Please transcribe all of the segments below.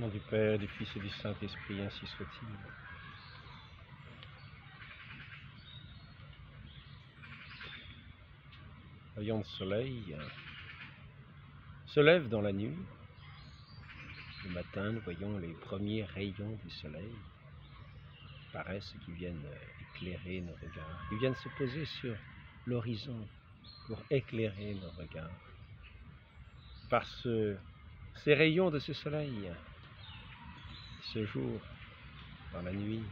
Au nom du Père, du Fils et du Saint-Esprit, ainsi soit-il. Rayon de soleil se lève dans la nuit. Le matin, nous voyons les premiers rayons du soleil paraissent qui viennent éclairer nos regards. Ils viennent se poser sur l'horizon pour éclairer nos regards. Par ces rayons de ce soleil, ce jour, dans la nuit,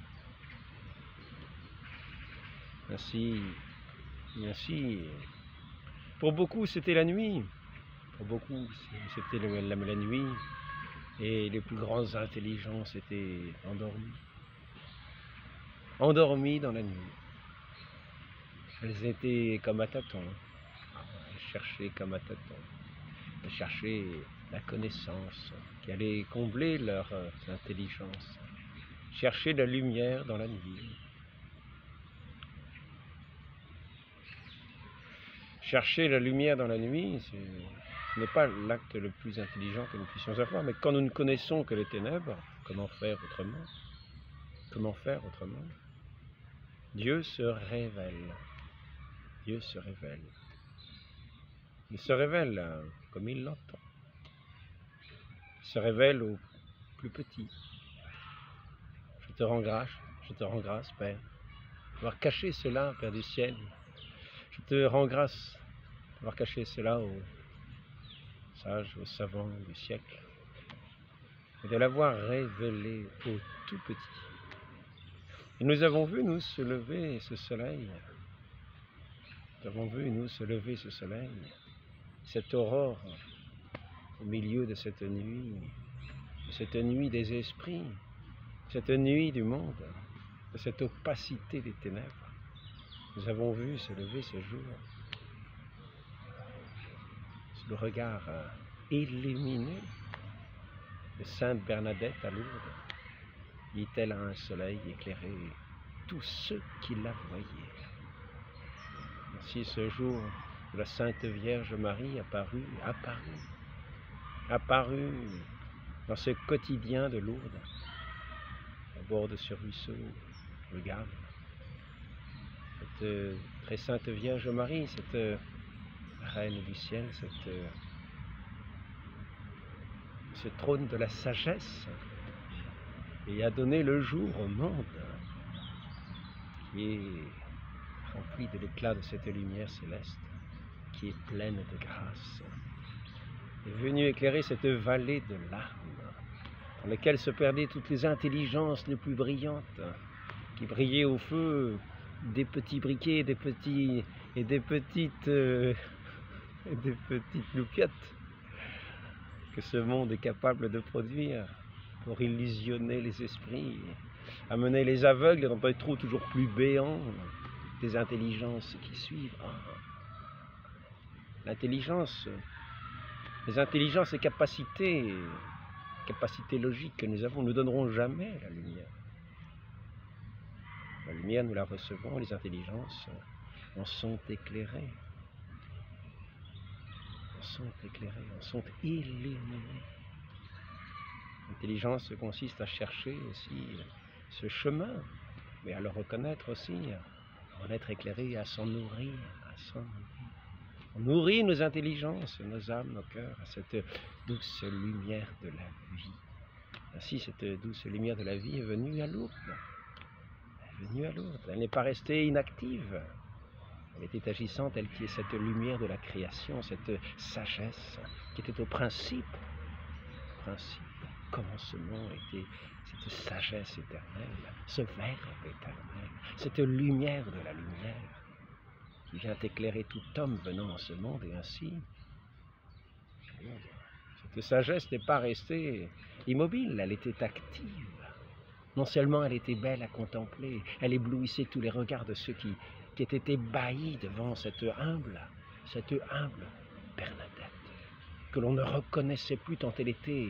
ainsi, pour beaucoup c'était la nuit, pour beaucoup c'était la nuit, et les plus grandes intelligences étaient endormies dans la nuit. Elles étaient comme à tâtons, elles cherchaient comme à tâtons, elles cherchaient la connaissance qui allait combler leur intelligence, chercher la lumière dans la nuit. Chercher la lumière dans la nuit, ce n'est pas l'acte le plus intelligent que nous puissions avoir, mais quand nous ne connaissons que les ténèbres, comment faire autrement? Comment faire autrement? Dieu se révèle. Dieu se révèle. Il se révèle comme il l'entend. Il se révèle aux plus petits. Je te rends grâce, Père, d'avoir caché cela, Père du ciel. Je te rends grâce d'avoir caché cela aux sages, aux savants du siècle, et de l'avoir révélé aux tout petits. Et nous avons vu, nous, se lever ce soleil. Nous avons vu, nous, se lever ce soleil, cette aurore au milieu de cette nuit des esprits, cette nuit du monde, de cette opacité des ténèbres. Nous avons vu se lever ce jour, sous le regard illuminé de Sainte Bernadette à Lourdes, dit-elle à un soleil éclairé tous ceux qui la voyaient. Ainsi ce jour où la Sainte Vierge Marie apparut dans ce quotidien de Lourdes, au bord de ce ruisseau, le Gave. Cette très sainte Vierge Marie, cette Reine du ciel, ce trône de la sagesse, et a donné le jour au monde, qui est rempli de l'éclat de cette lumière céleste, qui est pleine de grâce, est venue éclairer cette vallée de larmes, dans laquelle se perdaient toutes les intelligences les plus brillantes, qui brillaient au feu des petits briquets, des petites loupiottes que ce monde est capable de produire pour illusionner les esprits, amener les aveugles dans un trou toujours plus béant des intelligences qui suivent. L'intelligence, les intelligences et capacités logiques que nous avons ne donneront jamais la lumière. La lumière, nous la recevons, les intelligences en sont éclairées. En sont illuminées. L'intelligence consiste à chercher aussi ce chemin, mais à le reconnaître aussi, à en être éclairé, à s'en nourrir, On nourrit nos intelligences, nos âmes, nos cœurs, à cette douce lumière de la vie. Ainsi, cette douce lumière de la vie est venue à Lourdes. Elle n'est pas restée inactive. Elle était agissante, elle qui est cette lumière de la création, cette sagesse qui était au principe, commencement était cette sagesse éternelle, ce Verbe éternel, cette lumière de la lumière qui vient éclairer tout homme venant dans ce monde, et ainsi, cette sagesse n'est pas restée immobile, elle était active. Non seulement elle était belle à contempler, elle éblouissait tous les regards de ceux qui étaient ébahis devant cette humble Bernadette, que l'on ne reconnaissait plus tant elle était,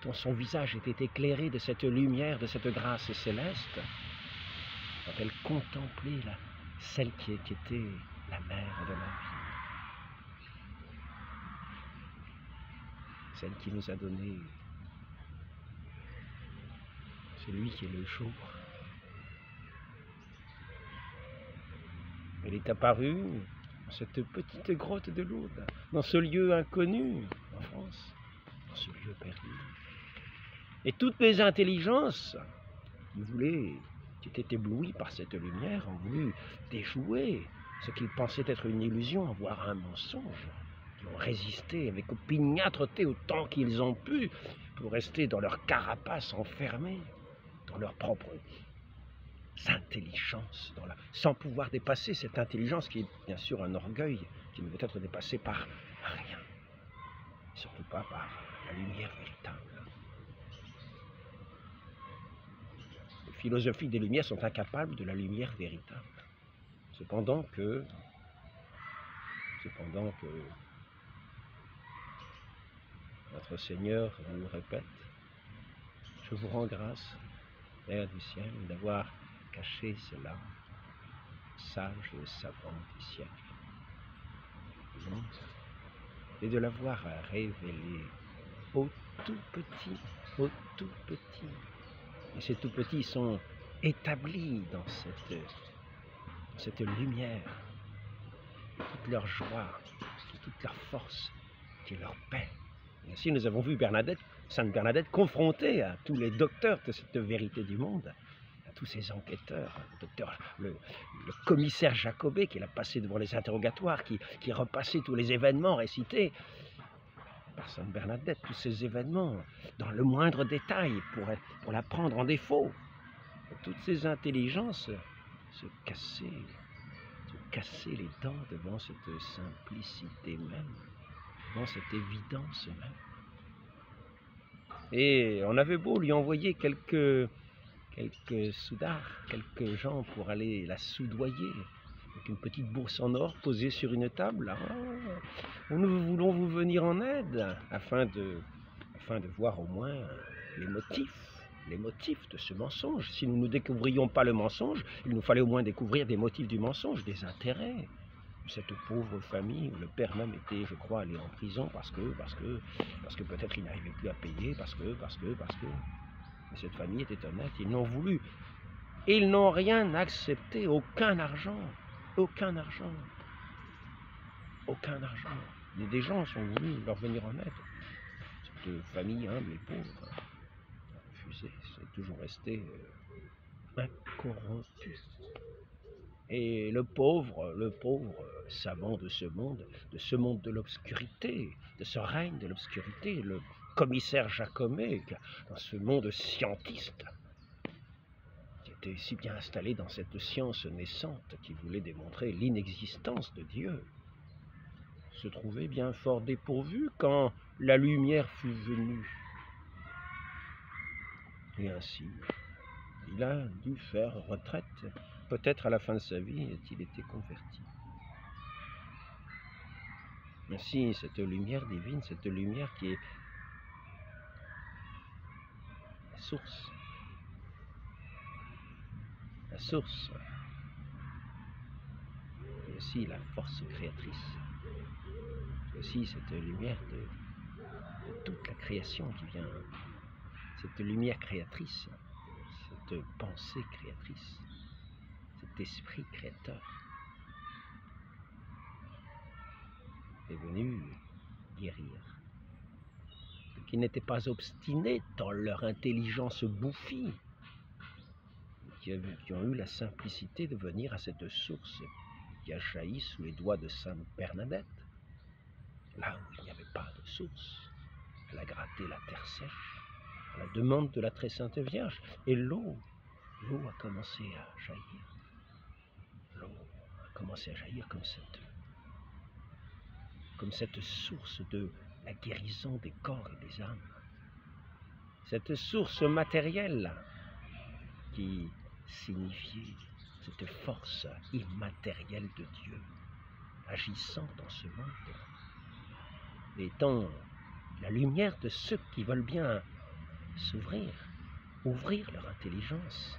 tant son visage était éclairé de cette lumière, de cette grâce céleste, quand elle contemplait celle qui était la mère de la vie, celle qui nous a donné celui qui est le jour. Il est apparu dans cette petite grotte de Lourdes, dans ce lieu inconnu en France, dans ce lieu perdu. Et toutes les intelligences qui étaient éblouies par cette lumière, ont voulu déjouer ce qu'ils pensaient être une illusion, voire un mensonge, qui ont résisté avec opiniâtreté autant qu'ils ont pu pour rester dans leur carapace enfermés, dans leur propre intelligence, sans pouvoir dépasser cette intelligence qui est bien sûr un orgueil qui ne peut être dépassé par rien, surtout pas par la lumière véritable. Les philosophies des Lumières sont incapables de la lumière véritable. Cependant que notre Seigneur nous répète: je vous rends grâce, Père du ciel, d'avoir caché cela, sage et savant du siècle, et de l'avoir révélé aux tout petits, aux tout petits. Et ces tout petits sont établis dans cette lumière, toute leur joie, toute leur force, qui est leur paix. Et ainsi nous avons vu Sainte Bernadette confrontée à tous les docteurs de cette vérité du monde, à tous ces enquêteurs, le commissaire Jacobet qui l'a passé devant les interrogatoires, qui repassait tous les événements récités par Sainte Bernadette, tous ces événements dans le moindre détail pour la prendre en défaut. Et toutes ces intelligences se cassaient les dents devant cette simplicité même, devant cette évidence même. Et on avait beau lui envoyer quelques soudards, quelques gens pour aller la soudoyer, avec une petite bourse en or posée sur une table. Nous voulons vous venir en aide, afin de voir au moins les motifs de ce mensonge. Si nous ne découvrions pas le mensonge, il nous fallait au moins découvrir des motifs du mensonge, des intérêts de cette pauvre famille où le père même était, je crois, allé en prison parce que peut-être il n'arrivait plus à payer, parce que. Mais cette famille était honnête, ils n'ont voulu. Ils n'ont rien accepté, aucun argent. Mais des gens sont voulus leur venir en aide. Cette famille humble et pauvre a refusé, c'est toujours resté incorrompu. Et le pauvre savant de ce monde de l'obscurité, de ce règne de l'obscurité, le commissaire Jacobet, dans ce monde scientiste, qui était si bien installé dans cette science naissante qui voulait démontrer l'inexistence de Dieu, se trouvait bien fort dépourvu quand la lumière fut venue. Et ainsi, il a dû faire retraite. Peut-être à la fin de sa vie a-t-il été converti. Ainsi, cette lumière divine, cette lumière qui est la source, et aussi la force créatrice. C'est aussi cette lumière de toute la création qui vient, cette lumière créatrice, cette pensée créatrice, cet esprit créateur est venu guérir ceux qui n'étaient pas obstinés dans leur intelligence bouffie, qui ont eu la simplicité de venir à cette source qui a jailli sous les doigts de Sainte Bernadette, là où il n'y avait pas de source. Elle a gratté la terre sèche à la demande de la très sainte Vierge, et l'eau a commencé à jaillir. L'eau a commencé à jaillir comme cette source de la guérison des corps et des âmes. Cette source matérielle qui signifiait cette force immatérielle de Dieu agissant dans ce monde, étant la lumière de ceux qui veulent bien s'ouvrir, ouvrir leur intelligence.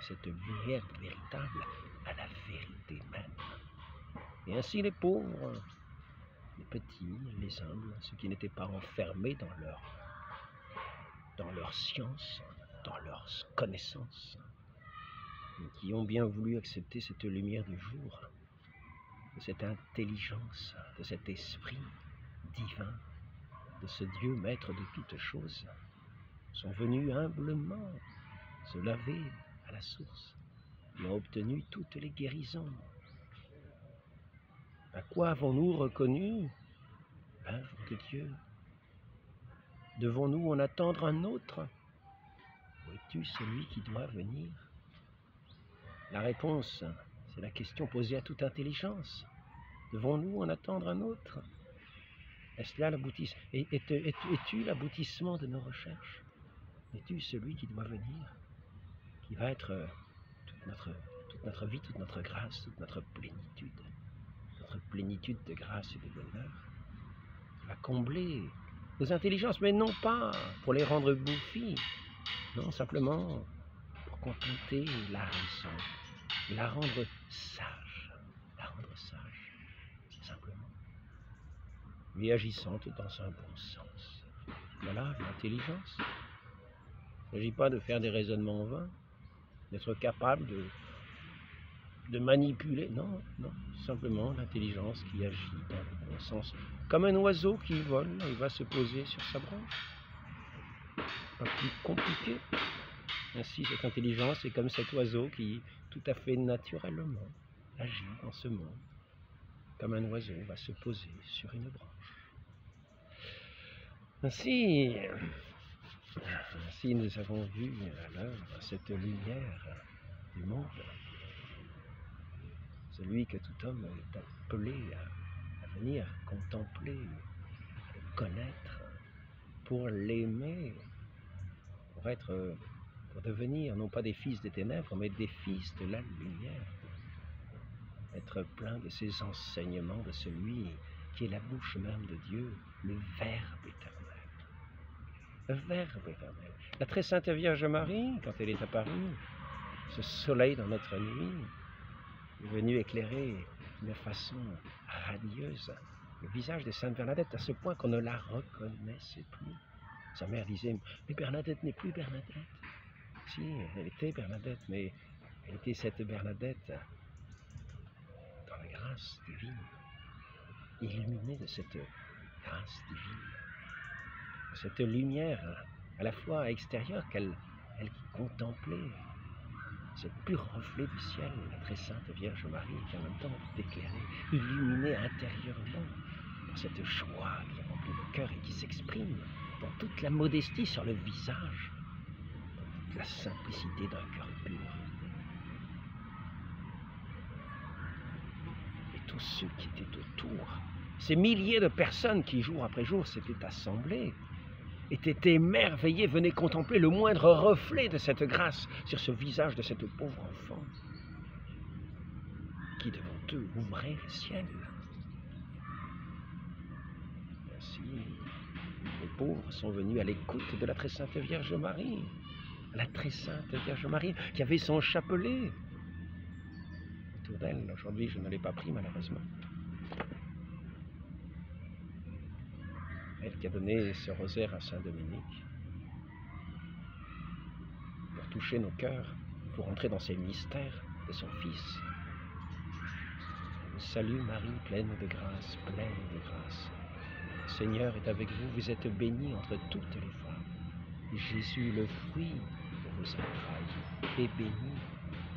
Cette lumière véritable à la vérité même. Et ainsi les pauvres, les petits, les humbles, ceux qui n'étaient pas enfermés dans leur dans leur science, dans leurs connaissances, qui ont bien voulu accepter cette lumière du jour, de cette intelligence, de cet esprit divin, de ce Dieu maître de toutes choses, sont venus humblement se laver à la source et ont obtenu toutes les guérisons. À quoi avons-nous reconnu l'œuvre de Dieu? Devons-nous en attendre un autre? Où es-tu celui qui doit venir? La réponse, c'est la question posée à toute intelligence. Devons-nous en attendre un autre? Est-ce là l'aboutissement? Es-tu l'aboutissement de nos recherches? Es-tu celui qui doit venir, qui va être toute notre vie, toute notre grâce, toute notre plénitude de grâce et de bonheur, qui va combler nos intelligences, mais non pas pour les rendre bouffies, non, simplement pour contenter la raison, et la rendre sage, simplement, mais agissante dans un bon sens. Voilà l'intelligence. Il ne s'agit pas de faire des raisonnements vains, d'être capable de manipuler, non, simplement l'intelligence qui agit dans le bon sens. Comme un oiseau qui vole, il va se poser sur sa branche. Pas plus compliqué. Ainsi, cette intelligence est comme cet oiseau qui, tout à fait naturellement, agit dans ce monde. Comme un oiseau va se poser sur une branche. Ainsi, nous avons vu à l'œuvre cette lumière du monde, celui que tout homme est appelé à venir contempler, à le connaître, pour l'aimer, pour devenir non pas des fils des ténèbres, mais des fils de la lumière, être plein de ses enseignements, de celui qui est la bouche même de Dieu, le Verbe éternel. Le Verbe éternel. La très sainte Vierge Marie, quand elle est apparue, ce soleil dans notre nuit, est venu éclairer d'une façon radieuse le visage de Sainte Bernadette, à ce point qu'on ne la reconnaissait plus. Sa mère disait, mais Bernadette n'est plus Bernadette. Si, elle était Bernadette, mais elle était cette Bernadette dans la grâce divine, illuminée de cette grâce divine, de cette lumière à la fois extérieure qu'elle contemplait, ce pur reflet du ciel, la très sainte Vierge Marie, qui en même temps est éclairée, illuminée intérieurement par cette joie qui remplit le cœur et qui s'exprime dans toute la modestie sur le visage, dans toute la simplicité d'un cœur pur. Et tous ceux qui étaient autour, ces milliers de personnes qui jour après jour s'étaient assemblées, étaient émerveillés, venaient contempler le moindre reflet de cette grâce sur ce visage de cette pauvre enfant qui devant eux ouvrait le ciel. Ainsi, les pauvres sont venus à l'écoute de la très sainte Vierge Marie, la très sainte Vierge Marie qui avait son chapelet autour d'elle. Aujourd'hui, je ne l'ai pas pris malheureusement. Elle qui a donné ce rosaire à Saint-Dominique pour toucher nos cœurs, pour entrer dans ces mystères de son Fils. Salut Marie, pleine de grâce, Le Seigneur est avec vous, vous êtes bénie entre toutes les femmes. Jésus, le fruit de vos entrailles, est béni,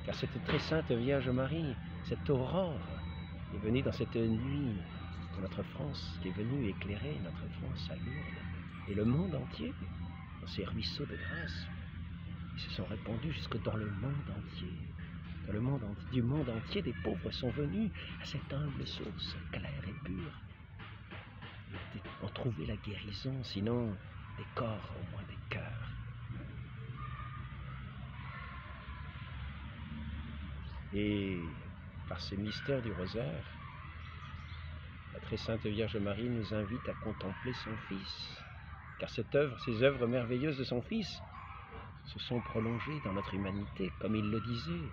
car cette très sainte Vierge Marie, cette aurore, est venue dans cette nuit de notre France, qui est venue éclairer notre France à Lourdes, et le monde entier, dans ces ruisseaux de grâce, ils se sont répandus jusque dans le monde entier. Du monde entier, des pauvres sont venus à cette humble source claire et pure. Ils ont trouvé la guérison, sinon des corps, au moins des cœurs. Et par ces mystères du rosaire, la très sainte Vierge Marie nous invite à contempler son Fils, car ces œuvres merveilleuses de son Fils se sont prolongées dans notre humanité, comme il le disait.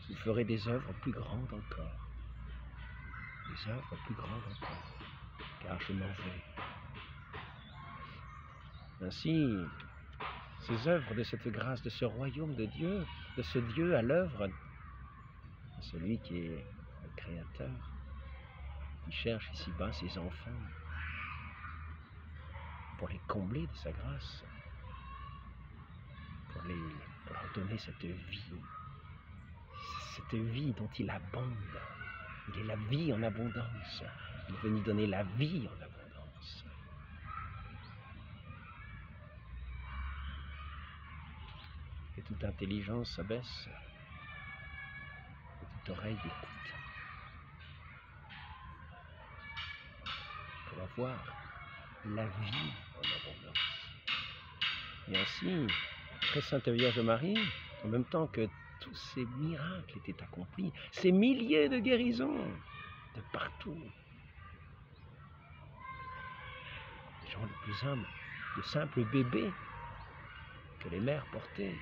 Vous ferez des œuvres plus grandes encore, car je m'en vais. Ainsi, ces œuvres de cette grâce, de ce royaume de Dieu, de ce Dieu à l'œuvre, celui qui est le Créateur, qui cherche ici-bas ses enfants pour les combler de sa grâce, pour leur donner cette vie dont il abonde. Il est la vie en abondance. Il est venu donner la vie en abondance. Et toute intelligence s'abaisse, et toute oreille écoute, pour avoir la vie en abondance. Et ainsi, très Sainte Vierge Marie, en même temps que tous ces miracles étaient accomplis, ces milliers de guérisons de partout, les gens les plus humbles, de simples bébés que les mères portaient,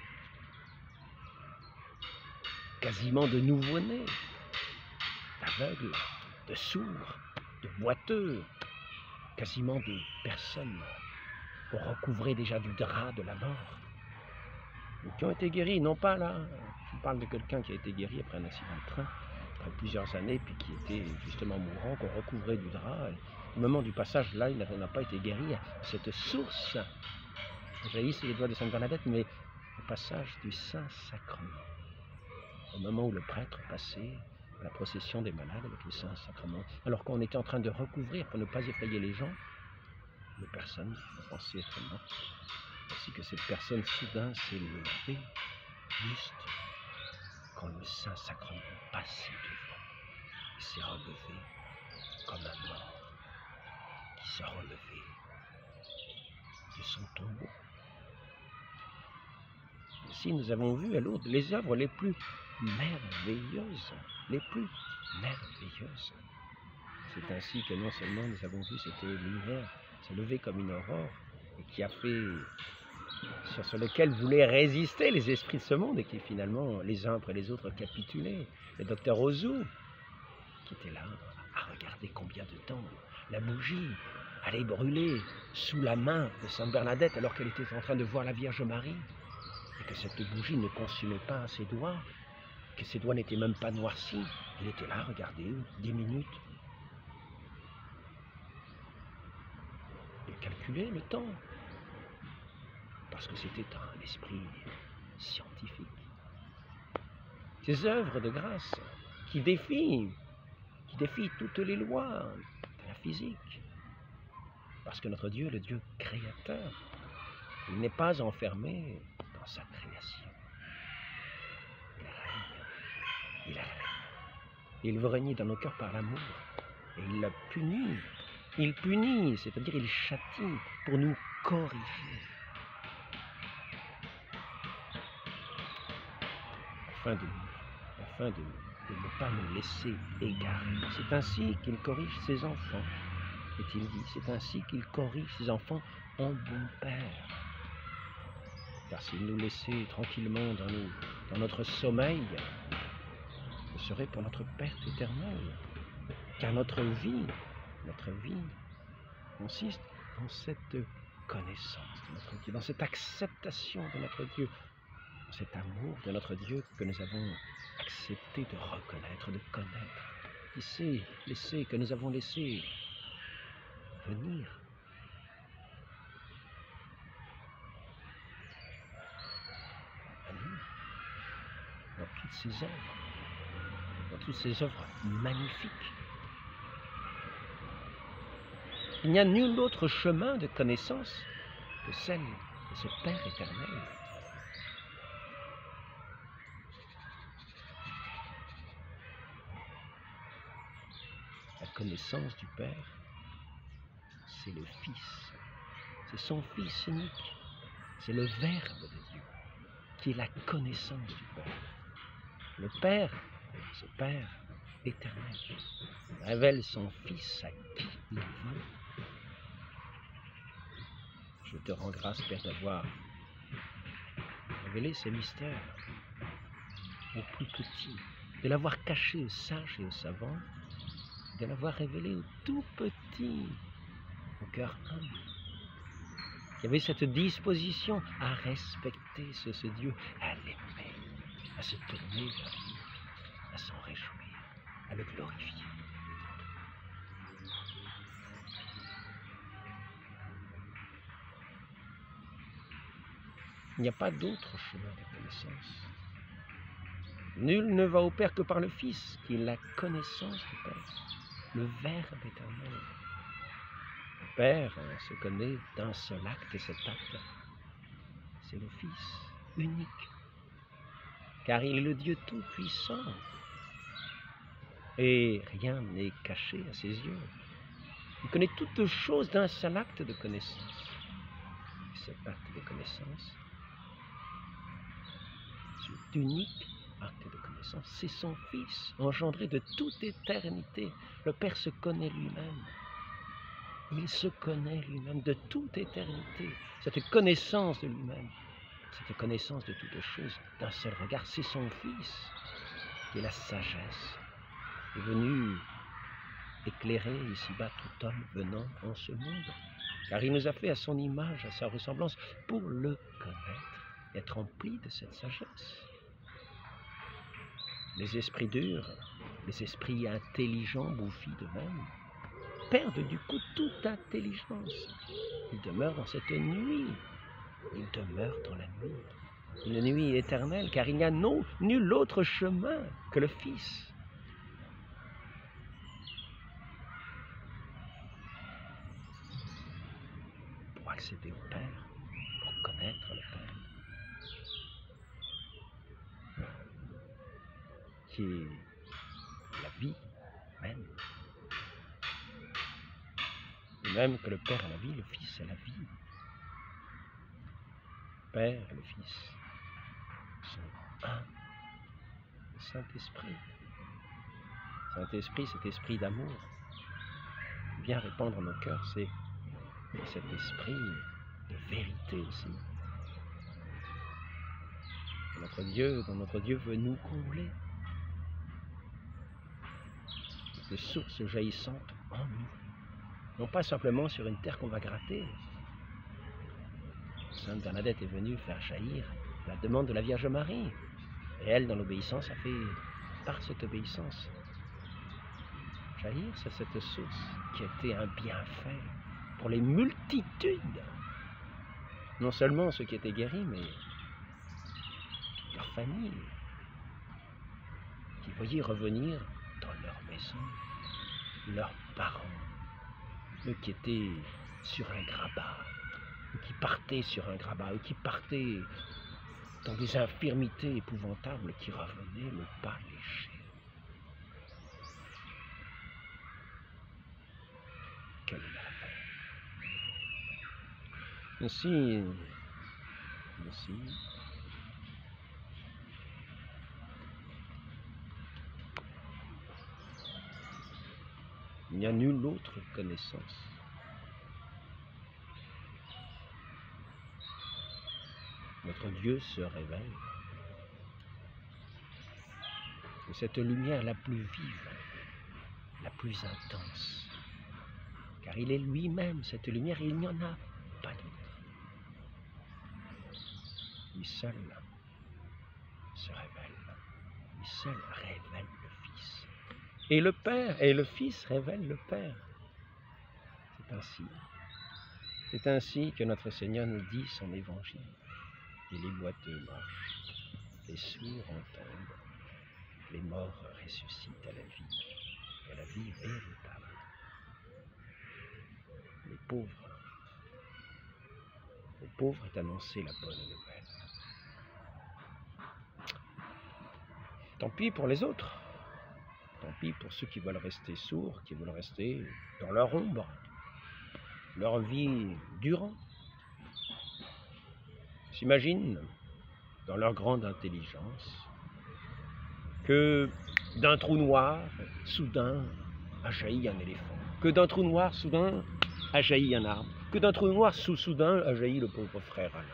quasiment de nouveau-nés, d'aveugles, de sourds, de boiteux, quasiment de personnes qu'on recouvrait déjà du drap de la mort, et qui ont été guéris, non pas là, je parle de quelqu'un qui a été guéri après un accident de train, après plusieurs années, puis qui était justement mourant, qu'on recouvrait du drap. Au moment du passage, là, il n'a pas été guéri. Cette source jaillit sur les doigts de Sainte Bernadette, mais au passage du Saint-Sacrement, au moment où le prêtre passait à la procession des malades avec le Saint-Sacrement, alors qu'on était en train de recouvrir pour ne pas effrayer les gens, les personnes pensaient être mortes, ainsi que cette personne soudain s'est levée, juste quand le Saint-Sacrement passait devant. Il s'est relevé comme un mort qui s'est relevé de son tombeau. Ici, nous avons vu à Lourdes les œuvres les plus merveilleuses, les plus merveilleuses. C'est ainsi que non seulement nous avons vu cette lumière se lever comme une aurore, et qui a fait, sur lequel voulaient résister les esprits de ce monde, et qui finalement, les uns après les autres, capitulaient. Le docteur Ozu, qui était là, à regarder combien de temps la bougie allait brûler sous la main de Sainte Bernadette, alors qu'elle était en train de voir la Vierge Marie, et que cette bougie ne consumait pas ses doigts, que ses doigts n'étaient même pas noircis. Il était là, regardez, 10 minutes. Il calculait le temps, parce que c'était un esprit scientifique. Ces œuvres de grâce qui défient toutes les lois de la physique, parce que notre Dieu, le Dieu créateur, il n'est pas enfermé dans sa création. Il règne, il règne. Il veut régner dans nos cœurs par l'amour, et il l'a puni. Il punit, c'est-à-dire il châtie pour nous corriger, afin de ne pas nous laisser égarer. C'est ainsi qu'il corrige ses enfants, est-il dit. C'est ainsi qu'il corrige ses enfants en bon père. Car s'il nous laissait tranquillement dans notre sommeil, ce serait pour notre perte éternelle. Car notre vie consiste dans cette connaissance de notre Dieu, dans cette acceptation de notre Dieu, dans cet amour de notre Dieu que nous avons accepté de reconnaître, de connaître, que nous avons laissé venir à nous dans toutes ces œuvres magnifiques. Il n'y a nul autre chemin de connaissance que celle de ce Père éternel. La connaissance du Père, c'est le Fils. C'est son Fils unique. C'est le Verbe de Dieu qui est la connaissance du Père. Le Père, ce Père éternel, révèle son Fils à qui il veut. Je te rends grâce, Père, d'avoir révélé ces mystères aux plus petits, de l'avoir caché aux sages et aux savants, de l'avoir révélé aux tout petits, au cœur humble, y avait cette disposition à respecter ce Dieu, à l'aimer, à se tourner vers lui, à s'en réjouir, à le glorifier. Il n'y a pas d'autre chemin de connaissance. Nul ne va au Père que par le Fils, qui est la connaissance du Père, le Verbe éternel. Le Père se connaît d'un seul acte, et cet acte, c'est le Fils unique, car il est le Dieu tout-puissant, et rien n'est caché à ses yeux. Il connaît toutes choses d'un seul acte de connaissance. Et cet acte de connaissance, cet unique acte de connaissance, c'est son Fils, engendré de toute éternité. Le Père se connaît lui-même. Il se connaît lui-même de toute éternité. Cette connaissance de lui-même, cette connaissance de toutes choses, d'un seul regard, c'est son Fils, qui est la sagesse, est venu éclairer ici-bas tout homme venant en ce monde. Car il nous a fait à son image, à sa ressemblance, pour le connaître, être rempli de cette sagesse. Les esprits durs, les esprits intelligents, bouffis d'eux-mêmes, perdent du coup toute intelligence. Ils demeurent dans cette nuit. Ils demeurent dans la nuit. Une nuit éternelle, car il n'y a nul autre chemin que le Fils. Pour accéder au Père, pour connaître le Père, qui est la vie même. De même que le Père est la vie, le Fils est la vie. Le Père et le Fils sont un. Le Saint-Esprit. Saint-Esprit, cet esprit d'amour, vient répandre en nos cœurs, c'est cet esprit de vérité aussi. Dont notre Dieu veut nous combler. De sources jaillissantes en nous. Non pas simplement sur une terre qu'on va gratter. Sainte Bernadette est venue faire jaillir la demande de la Vierge Marie. Et elle, dans l'obéissance, a fait, par cette obéissance, jaillir c'est cette source qui a été un bienfait pour les multitudes. Non seulement ceux qui étaient guéris, mais leur famille, qui voyaient revenir dans leur maison leurs parents, eux qui étaient sur un grabat, eux qui partaient sur un grabat, eux qui partaient dans des infirmités épouvantables, qui revenaient le pas léché. Quelle merveille! Ainsi, il n'y a nulle autre connaissance. Notre Dieu se révèle. Et cette lumière la plus vive, la plus intense, car il est lui-même cette lumière, et il n'y en a pas d'autre. Lui seul se révèle, lui seul révèle le Fils. Et le Père et le Fils révèlent le Père. C'est ainsi que notre Seigneur nous dit son évangile. Et les boiteux marchent, les sourds entendent, les morts ressuscitent à la vie véritable. Aux pauvres est annoncée la bonne nouvelle. Tant pis pour les autres, tant pis pour ceux qui veulent rester sourds, qui veulent rester dans leur ombre, leur vie durant. S'imaginent, dans leur grande intelligence, que d'un trou noir, soudain, a jailli un éléphant, que d'un trou noir, soudain, a jailli un arbre, que d'un trou noir, soudain, a jailli le pauvre frère Alain.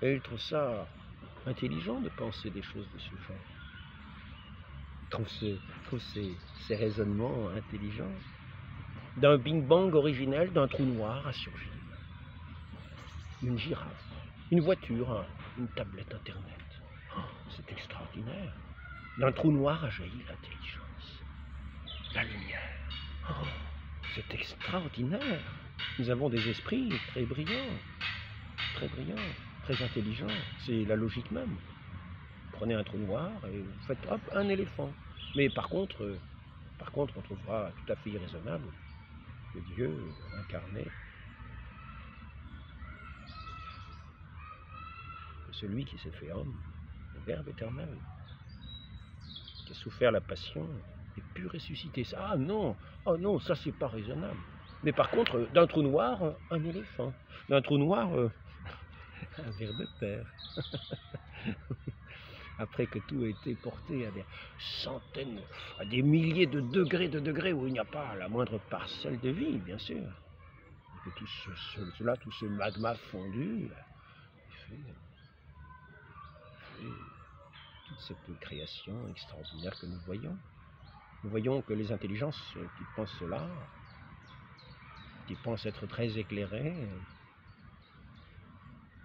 Et ils trouvent ça intelligent de penser des choses de ce genre. Ils trouvent ces raisonnements intelligents. d'un Big Bang originel, d'un trou noir a surgi une girafe, une voiture, une tablette Internet. Oh, c'est extraordinaire. D'un trou noir a jailli l'intelligence, la lumière. Oh, c'est extraordinaire. Nous avons des esprits très brillants, très intelligents. C'est la logique même. Prenez un trou noir et vous faites hop, un éléphant. Mais par contre, on trouvera tout à fait irraisonnable que Dieu incarné, celui qui s'est fait homme, le Verbe éternel, qui a souffert la passion, ait pu ressusciter ça. Ah non, oh non, ça c'est pas raisonnable. Mais par contre, d'un trou noir, un éléphant. D'un trou noir, un ver de terre. Après que tout a été porté à des centaines, à des milliers de degrés où il n'y a pas la moindre parcelle de vie, bien sûr. Et que tout ce magma fondu, fait toute cette création extraordinaire que nous voyons. Nous voyons que les intelligences qui pensent cela, qui pensent être très éclairées,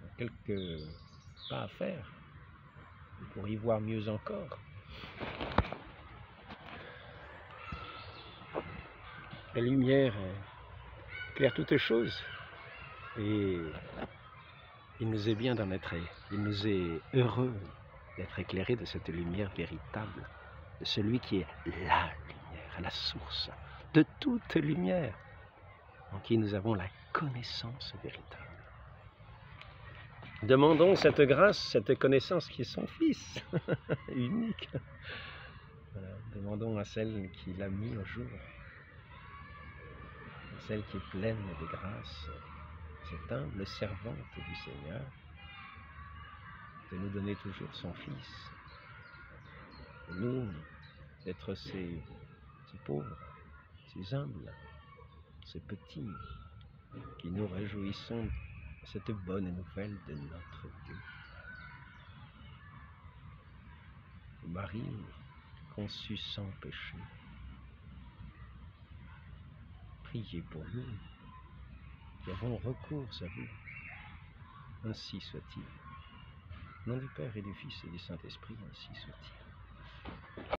ont quelques pas à faire pour y voir mieux encore. La lumière éclaire toutes choses et il nous est bien d'en être, il nous est heureux d'être éclairés de cette lumière véritable, de celui qui est la lumière, la source de toute lumière, en qui nous avons la connaissance véritable. Demandons cette grâce, cette connaissance qui est son Fils, unique. Voilà. Demandons à celle qui l'a mis au jour, à celle qui est pleine de grâce, cette humble servante du Seigneur, de nous donner toujours son Fils. Et nous, d'être ces pauvres, ces humbles, ces petits, qui nous réjouissons de cette bonne nouvelle de notre Dieu. Marie, conçue sans péché, priez pour nous, qui avons recours à vous. Ainsi soit-il. Au nom du Père et du Fils et du Saint-Esprit, ainsi soit-il.